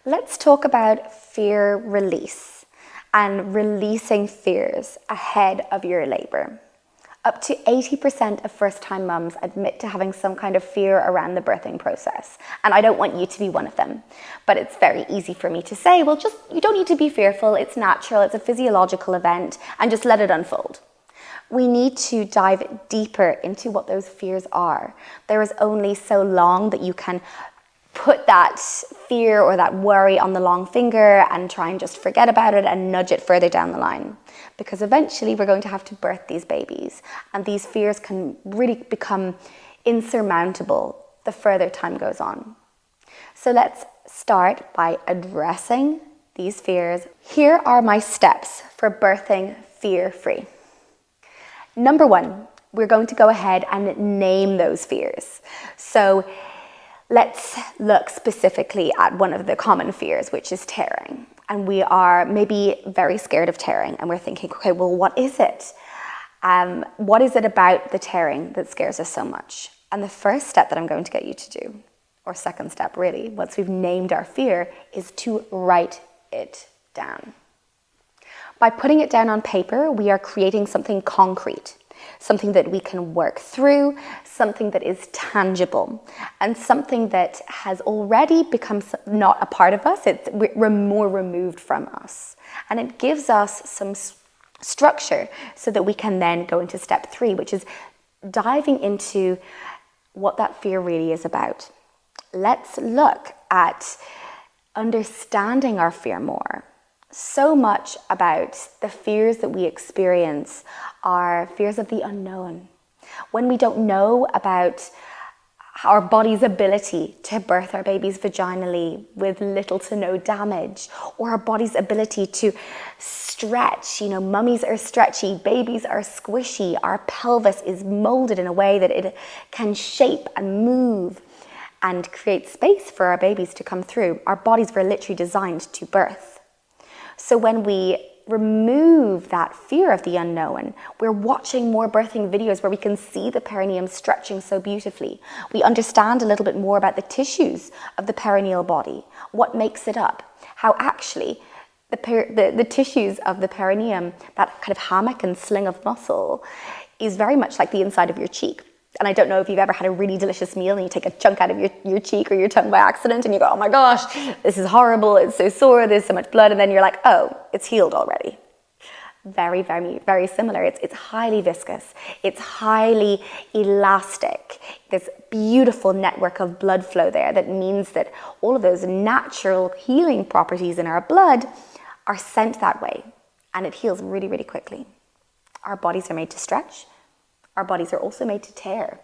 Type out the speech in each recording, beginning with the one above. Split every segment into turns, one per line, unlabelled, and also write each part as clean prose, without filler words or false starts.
Let's talk about fear release and releasing fears ahead of your labour. Up to 80% of first-time mums admit to having some kind of fear around the birthing process. And I don't want you to be one of them. But it's very easy for me to say, well, you don't need to be fearful. It's natural. It's a physiological event. And just let it unfold. We need to dive deeper into what those fears are. There is only so long that you can put that fear or that worry on the long finger and try and just forget about it and nudge it further down the line. Because eventually we're going to have to birth these babies, and these fears can really become insurmountable the further time goes on. So let's start by addressing these fears. Here are my steps for birthing fear-free. Number 1, we're going to go ahead and name those fears. So let's look specifically at one of the common fears, which is tearing. And we are maybe very scared of tearing, and we're thinking, okay, well, what is it? What is it about the tearing that scares us so much? And the first step that I'm going to get you to do, or second step really, once we've named our fear, is to write it down. By putting it down on paper, we are creating something concrete, something that we can work through, something that is tangible, and something that has already become not a part of us. We're more removed from us. And it gives us some structure so that we can then go into step 3, which is diving into what that fear really is about. Let's look at understanding our fear more. So much about the fears that we experience are fears of the unknown. When we don't know about our body's ability to birth our babies vaginally with little to no damage, or our body's ability to stretch. Mummies are stretchy, babies are squishy, our pelvis is molded in a way that it can shape and move and create space for our babies to come through. Our bodies were literally designed to birth. So when we remove that fear of the unknown, we're watching more birthing videos where we can see the perineum stretching so beautifully. We understand a little bit more about the tissues of the perineal body, what makes it up, how actually the tissues of the perineum, that kind of hammock and sling of muscle, is very much like the inside of your cheek. And I don't know if you've ever had a really delicious meal and you take a chunk out of your cheek or your tongue by accident and you go, oh my gosh, this is horrible, it's so sore, there's so much blood, and then you're like, oh, it's healed already. Very, very, very similar. It's highly viscous, it's highly elastic. There's beautiful network of blood flow there that means that all of those natural healing properties in our blood are sent that way, and it heals really, really quickly. Our bodies are made to stretch. Our bodies are also made to tear,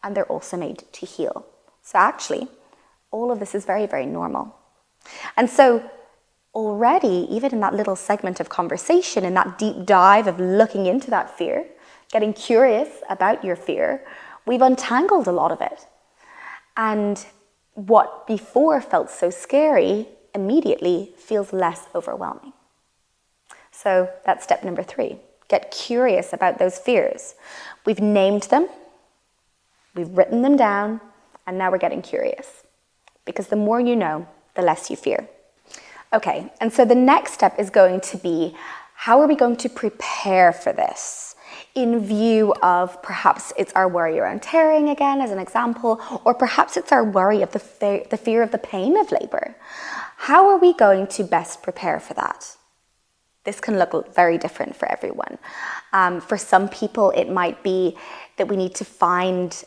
and they're also made to heal. So actually, all of this is very, very normal. And so already, even in that little segment of conversation, in that deep dive of looking into that fear, getting curious about your fear, we've untangled a lot of it. And what before felt so scary immediately feels less overwhelming. So that's step number 3. Get curious about those fears. We've named them, we've written them down, and now we're getting curious. Because the more you know, the less you fear. Okay, and so the next step is going to be, how are we going to prepare for this? In view of perhaps it's our worry around tearing again, as an example, or perhaps it's our worry of the fear of the pain of labour. How are we going to best prepare for that? This can look very different for everyone. For some people, it might be that we need to find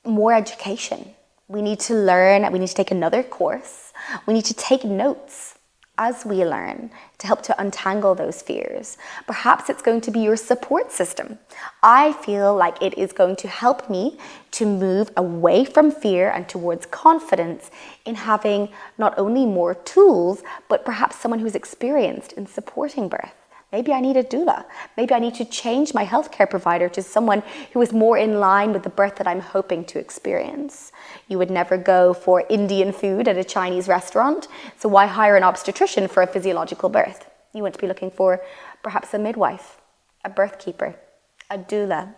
more education. We need to learn, we need to take another course. We need to take notes as we learn to help to untangle those fears. Perhaps it's going to be your support system. I feel like it is going to help me to move away from fear and towards confidence in having not only more tools, but perhaps someone who's experienced in supporting birth. Maybe I need a doula. Maybe I need to change my healthcare provider to someone who is more in line with the birth that I'm hoping to experience. You would never go for Indian food at a Chinese restaurant, so why hire an obstetrician for a physiological birth? You want to be looking for perhaps a midwife, a birth keeper, a doula,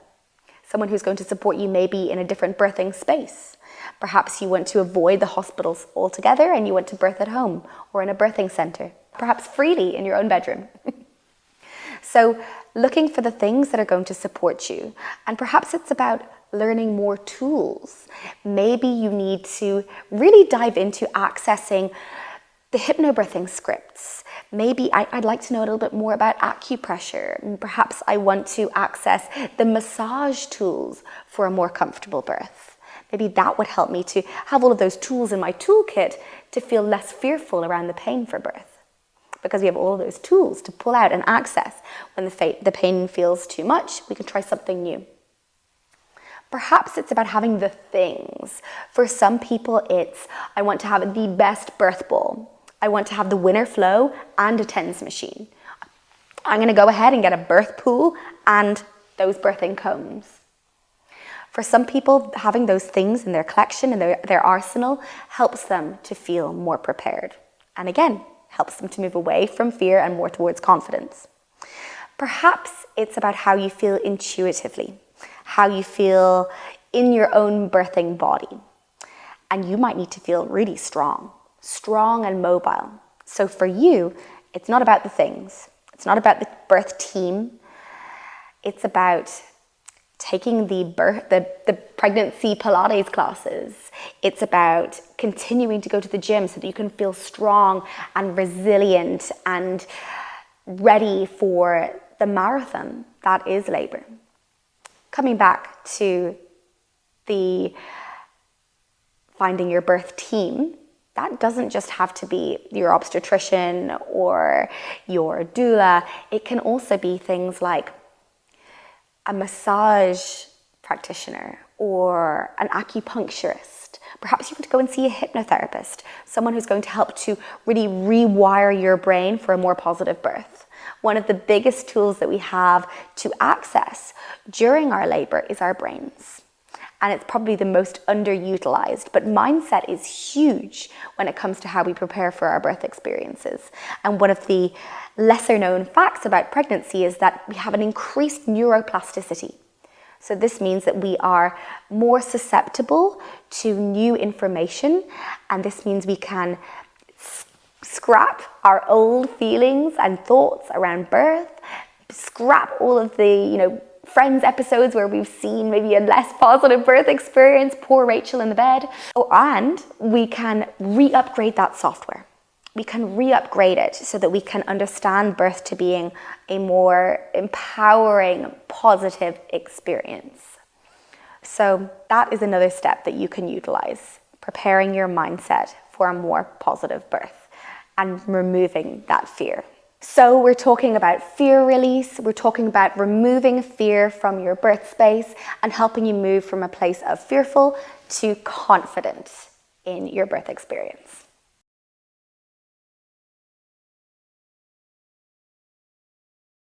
someone who's going to support you maybe in a different birthing space. Perhaps you want to avoid the hospitals altogether and you want to birth at home or in a birthing centre, perhaps freely in your own bedroom. So looking for the things that are going to support you, and perhaps it's about learning more tools. Maybe you need to really dive into accessing the hypnobirthing scripts. Maybe I'd like to know a little bit more about acupressure. And perhaps I want to access the massage tools for a more comfortable birth. Maybe that would help me to have all of those tools in my toolkit to feel less fearful around the pain for birth. Because we have all those tools to pull out and access. When the pain feels too much, we can try something new. Perhaps it's about having the things. For some people, it's, I want to have the best birth ball. I want to have the winner flow and a TENS machine. I'm going to go ahead and get a birth pool and those birthing combs. For some people, having those things in their collection and their arsenal helps them to feel more prepared. And again, helps them to move away from fear and more towards confidence. Perhaps it's about how you feel intuitively, how you feel in your own birthing body. And you might need to feel really strong and mobile. So for you, it's not about the things. It's not about the birth team. It's about taking the pregnancy Pilates classes. It's about continuing to go to the gym so that you can feel strong and resilient and ready for the marathon that is labor. Coming back to the finding your birth team, that doesn't just have to be your obstetrician or your doula. It can also be things like a massage practitioner or an acupuncturist. Perhaps you want to go and see a hypnotherapist, someone who's going to help to really rewire your brain for a more positive birth. One of the biggest tools that we have to access during our labor is our brains. And it's probably the most underutilized, but mindset is huge when it comes to how we prepare for our birth experiences. And one of the lesser known facts about pregnancy is that we have an increased neuroplasticity. So this means that we are more susceptible to new information, and this means we can scrap our old feelings and thoughts around birth, scrap all of the, Friends episodes where we've seen maybe a less positive birth experience, poor Rachel in the bed, and we can re-upgrade that software. We can re-upgrade it so that we can understand birth to being a more empowering, positive experience. So that is another step that you can utilize, preparing your mindset for a more positive birth and removing that fear. So we're talking about fear release, we're talking about removing fear from your birth space and helping you move from a place of fearful to confident in your birth experience.